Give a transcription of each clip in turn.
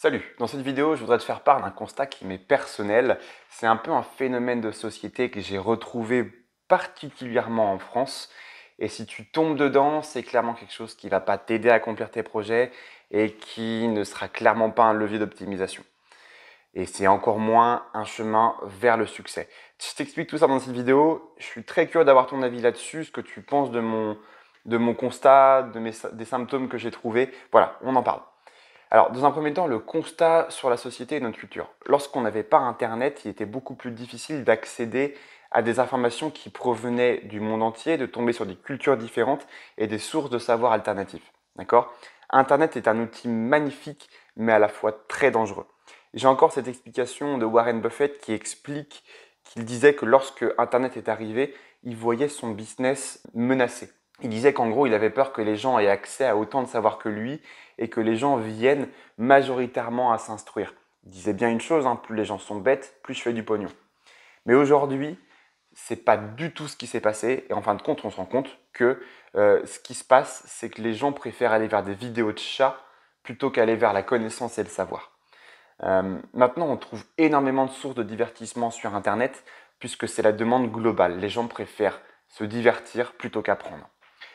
Salut, dans cette vidéo, je voudrais te faire part d'un constat qui m'est personnel. C'est un peu un phénomène de société que j'ai retrouvé particulièrement en France. Et si tu tombes dedans, c'est clairement quelque chose qui ne va pas t'aider à accomplir tes projets et qui ne sera clairement pas un levier d'optimisation. Et c'est encore moins un chemin vers le succès. Je t'explique tout ça dans cette vidéo. Je suis très curieux d'avoir ton avis là-dessus, ce que tu penses de mon constat, des symptômes que j'ai trouvés. Voilà, on en parle. Alors, dans un premier temps, le constat sur la société et notre culture. Lorsqu'on n'avait pas Internet, il était beaucoup plus difficile d'accéder à des informations qui provenaient du monde entier, de tomber sur des cultures différentes et des sources de savoir alternatives. D'accord? Internet est un outil magnifique, mais à la fois très dangereux. J'ai encore cette explication de Warren Buffett qui explique qu'il disait que lorsque Internet est arrivé, il voyait son business menacé. Il disait qu'en gros, il avait peur que les gens aient accès à autant de savoir que lui et que les gens viennent majoritairement à s'instruire. Il disait bien une chose, plus les gens sont bêtes, plus je fais du pognon. Mais aujourd'hui, c'est pas du tout ce qui s'est passé. Et en fin de compte, on se rend compte que ce qui se passe, c'est que les gens préfèrent aller vers des vidéos de chats plutôt qu'aller vers la connaissance et le savoir. Maintenant, on trouve énormément de sources de divertissement sur Internet puisque c'est la demande globale. Les gens préfèrent se divertir plutôt qu'apprendre.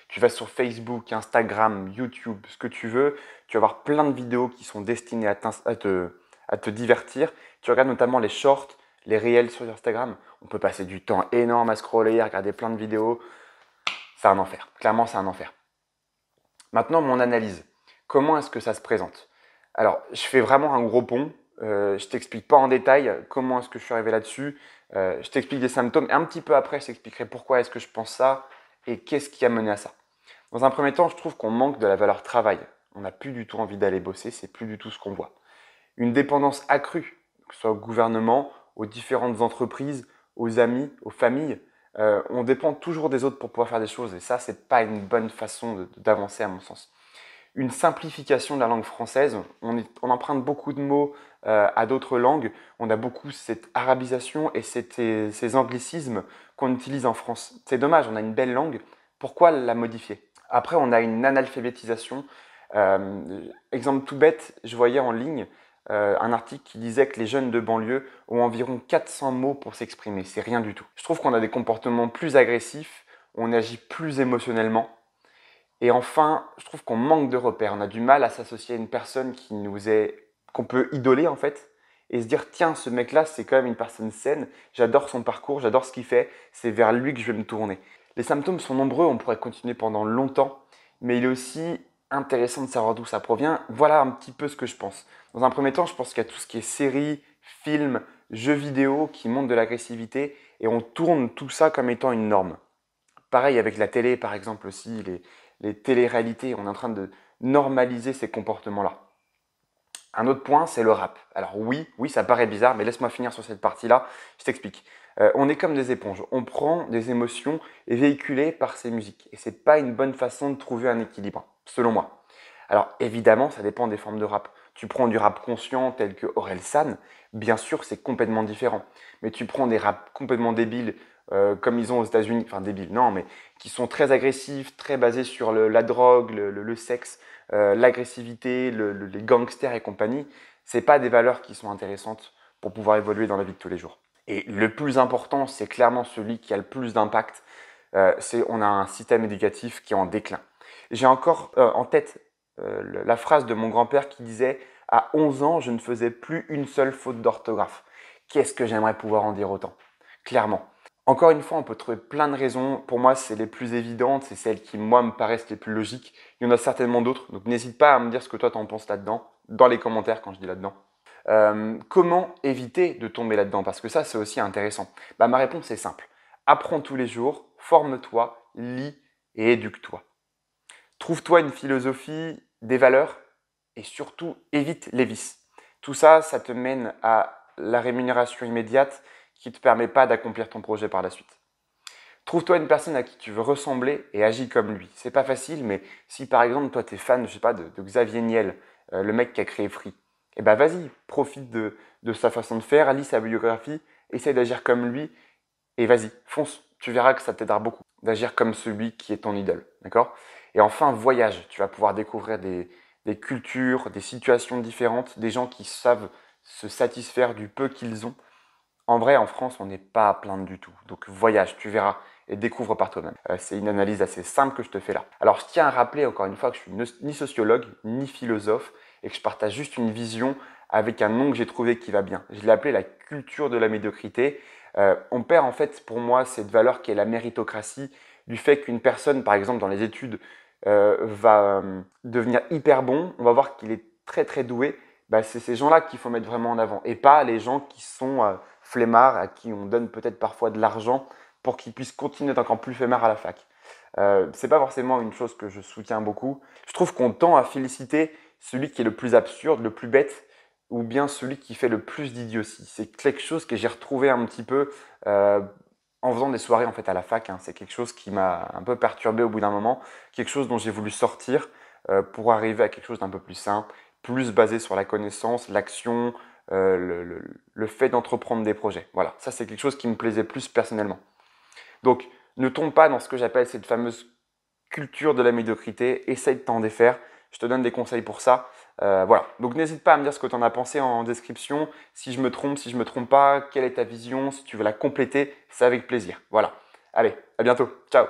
Tu vas sur Facebook, Instagram, YouTube, ce que tu veux, tu vas voir plein de vidéos qui sont destinées à te divertir. Tu regardes notamment les shorts, les réels sur Instagram. On peut passer du temps énorme à scroller, à regarder plein de vidéos. C'est un enfer. Clairement, c'est un enfer. Maintenant, mon analyse. Comment est-ce que ça se présente? Alors, je fais vraiment un gros pont. Je t'explique pas en détail comment est-ce que je suis arrivé là-dessus. Je t'explique des symptômes. Et un petit peu après, je t'expliquerai pourquoi est-ce que je pense ça et qu'est-ce qui a mené à ça. Dans un premier temps, je trouve qu'on manque de la valeur travail. On n'a plus du tout envie d'aller bosser, c'est plus du tout ce qu'on voit. Une dépendance accrue, que ce soit au gouvernement, aux différentes entreprises, aux amis, aux familles. On dépend toujours des autres pour pouvoir faire des choses et ça, c'est pas une bonne façon d'avancer à mon sens. Une simplification de la langue française. On emprunte beaucoup de mots à d'autres langues. On a beaucoup cette arabisation et ces anglicismes qu'on utilise en France. C'est dommage, on a une belle langue. Pourquoi la modifier? Après, on a une analphabétisation. Exemple tout bête, je voyais en ligne un article qui disait que les jeunes de banlieue ont environ 400 mots pour s'exprimer. C'est rien du tout. Je trouve qu'on a des comportements plus agressifs, on agit plus émotionnellement. Et enfin, je trouve qu'on manque de repères. On a du mal à s'associer à une personne qu'on peut idoler en fait, et se dire tiens, ce mec-là, c'est quand même une personne saine. J'adore son parcours, j'adore ce qu'il fait. C'est vers lui que je vais me tourner. Les symptômes sont nombreux, on pourrait continuer pendant longtemps, mais il est aussi intéressant de savoir d'où ça provient. Voilà un petit peu ce que je pense. Dans un premier temps, je pense qu'il y a tout ce qui est séries, films, jeux vidéo qui montrent de l'agressivité et on tourne tout ça comme étant une norme. Pareil avec la télé, par exemple aussi, les télé-réalités, on est en train de normaliser ces comportements-là. Un autre point, c'est le rap. Alors oui, ça paraît bizarre, mais laisse-moi finir sur cette partie-là, je t'explique. On est comme des éponges, on prend des émotions véhiculées par ces musiques. Et ce n'est pas une bonne façon de trouver un équilibre, selon moi. Alors évidemment, ça dépend des formes de rap. Tu prends du rap conscient tel que Orelsan, bien sûr, c'est complètement différent. Mais tu prends des raps complètement débiles, comme ils ont aux États-Unis, enfin débiles, non, mais qui sont très agressifs, très basés sur la drogue, le sexe, l'agressivité, les gangsters et compagnie, c'est pas des valeurs qui sont intéressantes pour pouvoir évoluer dans la vie de tous les jours. Et le plus important, c'est clairement celui qui a le plus d'impact, on a un système éducatif qui est en déclin. J'ai encore en tête la phrase de mon grand-père qui disait « À 11 ans, je ne faisais plus une seule faute d'orthographe. » Qu'est-ce que j'aimerais pouvoir en dire autant? Clairement. Encore une fois, on peut trouver plein de raisons. Pour moi, c'est les plus évidentes, c'est celles qui, moi, me paraissent les plus logiques. Il y en a certainement d'autres, donc n'hésite pas à me dire ce que toi, t'en penses là-dedans, dans les commentaires quand je dis là-dedans. Comment éviter de tomber là-dedans? Parce que ça, c'est aussi intéressant. Ma réponse est simple. Apprends tous les jours, forme-toi, lis et éduque-toi. Trouve-toi une philosophie, des valeurs et surtout évite les vices. Tout ça, ça te mène à la rémunération immédiate qui ne te permet pas d'accomplir ton projet par la suite. Trouve-toi une personne à qui tu veux ressembler et agis comme lui. C'est pas facile, mais si par exemple toi tu es fan, je sais pas, de Xavier Niel, le mec qui a créé Free, eh ben vas-y, profite de sa façon de faire, lis sa biographie, essaye d'agir comme lui et vas-y, fonce. Tu verras que ça t'aidera beaucoup d'agir comme celui qui est ton idole, d'accord? Et enfin, voyage. Tu vas pouvoir découvrir des des cultures, des situations différentes, des gens qui savent se satisfaire du peu qu'ils ont. En vrai, en France, on n'est pas à plaindre du tout. Donc voyage, tu verras, et découvre par toi-même. C'est une analyse assez simple que je te fais là. Alors je tiens à rappeler encore une fois que je suis ni sociologue, ni philosophe, et que je partage juste une vision avec un nom que j'ai trouvé qui va bien. Je l'ai appelé la culture de la médiocrité. On perd en fait pour moi cette valeur qui est la méritocratie, du fait qu'une personne, par exemple dans les études, va devenir hyper bon, on va voir qu'il est très très doué. Bah, c'est ces gens-là qu'il faut mettre vraiment en avant, et pas les gens qui sont flemmards, à qui on donne peut-être parfois de l'argent pour qu'ils puissent continuer d'être encore plus flemmards à la fac. C'est pas forcément une chose que je soutiens beaucoup. Je trouve qu'on tend à féliciter celui qui est le plus absurde, le plus bête, ou bien celui qui fait le plus d'idiotie. C'est quelque chose que j'ai retrouvé un petit peu en faisant des soirées en fait à la fac. Hein. C'est quelque chose qui m'a un peu perturbé au bout d'un moment, quelque chose dont j'ai voulu sortir pour arriver à quelque chose d'un peu plus simple, plus basé sur la connaissance, l'action, le fait d'entreprendre des projets. Voilà, ça c'est quelque chose qui me plaisait plus personnellement. Donc, ne tombe pas dans ce que j'appelle cette fameuse culture de la médiocrité, essaye de t'en défaire, je te donne des conseils pour ça. Voilà, donc n'hésite pas à me dire ce que tu en as pensé en description, si je me trompe, si je ne me trompe pas, quelle est ta vision, si tu veux la compléter, c'est avec plaisir. Voilà, allez, à bientôt, ciao.